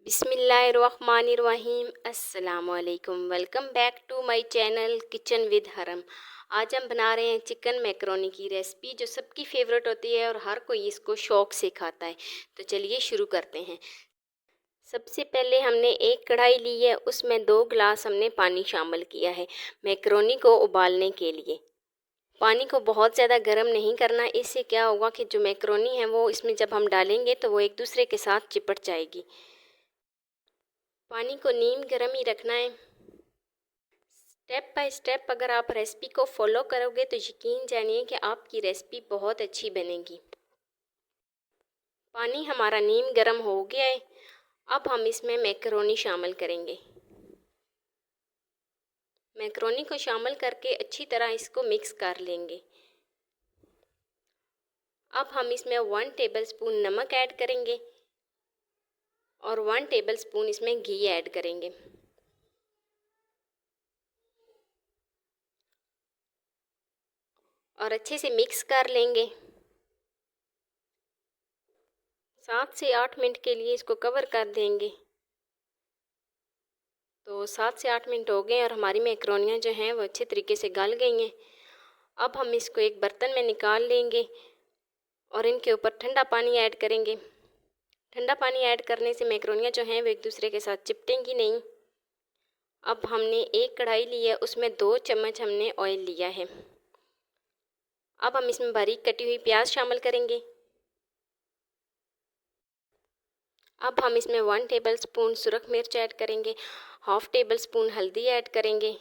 बिस्मिल्लाहिर्रहमानिर्रहीम। अस्सलामुअलैकुम। Welcome back to my channel kitchen with Haram. आज हम बना रहे हैं चिकन मैकरोनी की रेसिपी, जो सबकी फेवरेट होती है और हर कोई इसको शौक से खाता है। तो चलिए शुरू करते हैं। सबसे पहले हमने एक कढ़ाई ली है, उसमें 2 गिलास हमने पानी शामिल किया है मैकरोनी को उबालने के लिए। पानी को बहुत ज़्यादा गर्म नहीं करना, इससे क्या होगा कि जो मैकरोनी है वो इसमें जब हम डालेंगे तो वो एक दूसरे के साथ चिपट जाएगी। पानी को नीम गर्म ही रखना है। स्टेप बाय स्टेप अगर आप रेसिपी को फॉलो करोगे तो यकीन जानिए कि आपकी रेसिपी बहुत अच्छी बनेगी। पानी हमारा नीम गर्म हो गया है। अब हम इसमें मैकरोनी शामिल करेंगे। मैकरोनी को शामिल करके अच्छी तरह इसको मिक्स कर लेंगे। अब हम इसमें 1 टेबलस्पून नमक ऐड करेंगे और 1 टेबलस्पून इसमें घी ऐड करेंगे। और अच्छे से मिक्स कर लेंगे। 7 से 8 मिनट के लिए इसको कवर कर देंगे। तो 7 से 8 मिनट हो गए और हमारी मैकरोनियाँ जो हैं वो अच्छे तरीके से गल गई हैं। अब हम इसको एक बर्तन में निकाल लेंगे और इनके ऊपर ठंडा पानी ऐड करेंगे। ठंडा पानी ऐड करने से मैकरोनियाँ जो हैं वो एक दूसरे के साथ चिपटेंगी नहीं। अब हमने एक कढ़ाई ली है, उसमें 2 चम्मच हमने ऑयल लिया है। अब हम इसमें बारीक कटी हुई प्याज शामिल करेंगे। अब हम इसमें 1 टेबलस्पून सुरख मिर्च ऐड करेंगे, 1/2 टेबलस्पून हल्दी ऐड करेंगे,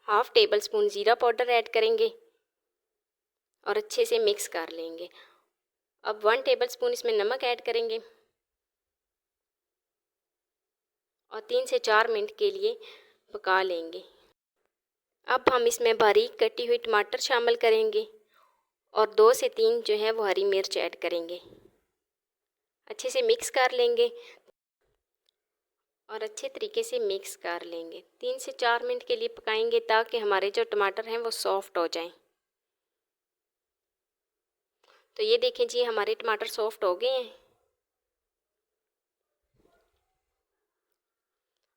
1/2 टेबलस्पून ज़ीरा पाउडर ऐड करेंगे और अच्छे से मिक्स कर लेंगे। अब 1 टेबलस्पून इसमें नमक ऐड करेंगे और 3 से 4 मिनट के लिए पका लेंगे। अब हम इसमें बारीक कटी हुई टमाटर शामिल करेंगे और 2 से 3 जो है वो हरी मिर्च ऐड करेंगे। अच्छे से मिक्स कर लेंगे और अच्छे तरीके से मिक्स कर लेंगे। 3 से 4 मिनट के लिए पकाएंगे ताकि हमारे जो टमाटर हैं वो सॉफ्ट हो जाएं। तो ये देखें जी, हमारे टमाटर सॉफ्ट हो गए हैं।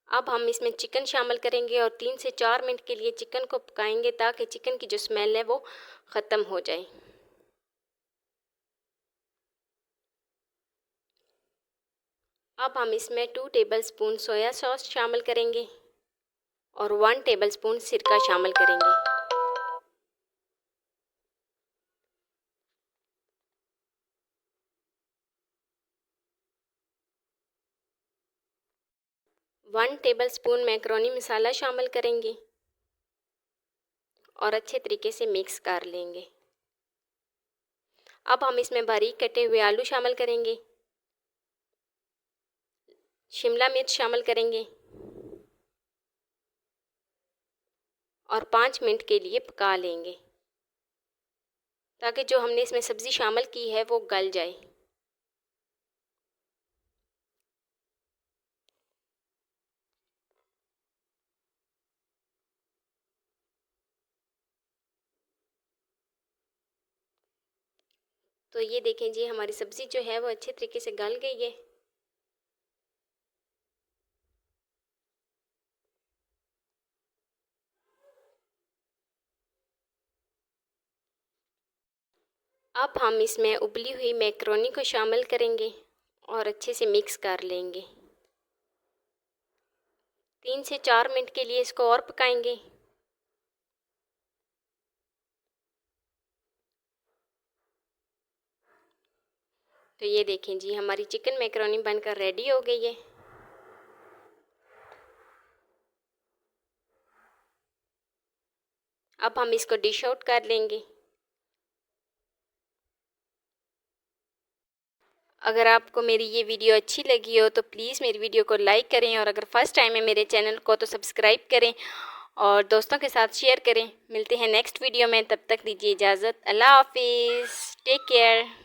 अब हम इसमें चिकन शामिल करेंगे और 3 से 4 मिनट के लिए चिकन को पकाएंगे ताकि चिकन की जो स्मेल है वो ख़त्म हो जाए। अब हम इसमें 2 टेबलस्पून सोया सॉस शामिल करेंगे और 1 टेबलस्पून सिरका शामिल करेंगे। वन टेबलस्पून मैकरोनी मसाला शामिल करेंगे और अच्छे तरीके से मिक्स कर लेंगे। अब हम इसमें बारीक कटे हुए आलू शामिल करेंगे, शिमला मिर्च शामिल करेंगे और 5 मिनट के लिए पका लेंगे ताकि जो हमने इसमें सब्ज़ी शामिल की है वो गल जाए। तो ये देखें जी, हमारी सब्ज़ी जो है वो अच्छे तरीके से गल गई है। अब हम इसमें उबली हुई मैकरोनी को शामिल करेंगे और अच्छे से मिक्स कर लेंगे। 3 से 4 मिनट के लिए इसको और पकाएंगे। तो ये देखें जी, हमारी चिकन मैकरोनी बनकर रेडी हो गई है। अब हम इसको डिश आउट कर लेंगे। अगर आपको मेरी ये वीडियो अच्छी लगी हो तो प्लीज़ मेरी वीडियो को लाइक करें और अगर फर्स्ट टाइम है मेरे चैनल को तो सब्सक्राइब करें और दोस्तों के साथ शेयर करें। मिलते हैं नेक्स्ट वीडियो में, तब तक दीजिए इजाज़त। अल्लाह हाफिज़, टेक केयर।